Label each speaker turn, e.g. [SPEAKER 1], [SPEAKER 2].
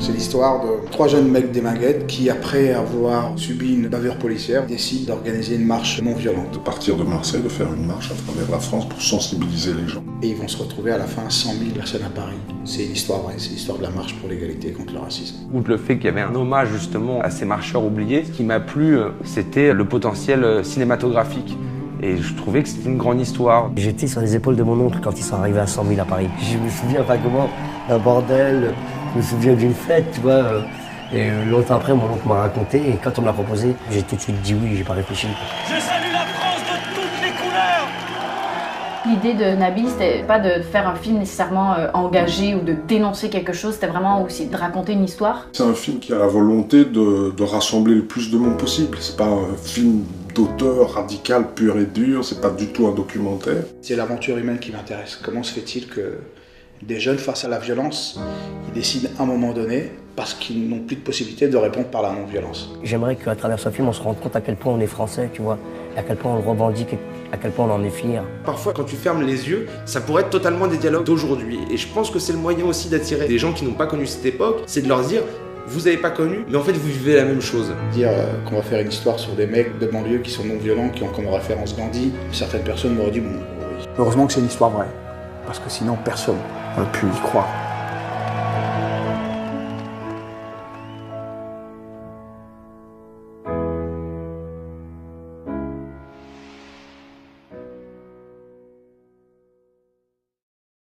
[SPEAKER 1] C'est l'histoire de 3 jeunes mecs démaguettes qui, après avoir subi une bavure policière, décident d'organiser une marche non violente.
[SPEAKER 2] De partir de Marseille, de faire une marche à travers la France pour sensibiliser les gens.
[SPEAKER 1] Et ils vont se retrouver à la fin 100 000 personnes à Paris. C'est une histoire vraie, c'est l'histoire de la marche pour l'égalité contre le racisme.
[SPEAKER 3] Outre le fait qu'il y avait un hommage justement à ces marcheurs oubliés, ce qui m'a plu, c'était le potentiel cinématographique. Et je trouvais que c'était une grande histoire.
[SPEAKER 4] J'étais sur les épaules de mon oncle quand ils sont arrivés à 100 000 à Paris. Je me souviens vaguement d'un bordel, je me souviens d'une fête, tu vois. Et longtemps après, mon oncle m'a raconté et quand on me l'a proposé, j'ai tout de suite dit oui, j'ai pas réfléchi.
[SPEAKER 5] Je salue la France de toutes les couleurs.
[SPEAKER 6] L'idée de Nabil, c'était pas de faire un film nécessairement engagé ou de dénoncer quelque chose, c'était vraiment aussi de raconter une histoire.
[SPEAKER 2] C'est un film qui a la volonté de rassembler le plus de monde possible. C'est pas un film d'auteur radical, pur et dur, c'est pas du tout un documentaire.
[SPEAKER 1] C'est l'aventure humaine qui m'intéresse. Comment se fait-il que des jeunes face à la violence, ils décident à un moment donné, parce qu'ils n'ont plus de possibilité de répondre par la non-violence.
[SPEAKER 4] J'aimerais qu'à travers ce film, on se rende compte à quel point on est français, tu vois, à quel point on le revendique, à quel point on en est fier.
[SPEAKER 7] Parfois, quand tu fermes les yeux, ça pourrait être totalement des dialogues d'aujourd'hui. Et je pense que c'est le moyen aussi d'attirer des gens qui n'ont pas connu cette époque, c'est de leur dire vous n'avez pas connu, mais en fait vous vivez la même chose.
[SPEAKER 1] Dire qu'on va faire une histoire sur des mecs de banlieue qui sont non-violents, qui ont comme référence Gandhi, certaines personnes m'auraient dit bon, oui. Heureusement que c'est une histoire vraie, parce que sinon personne n'aurait pu y croire.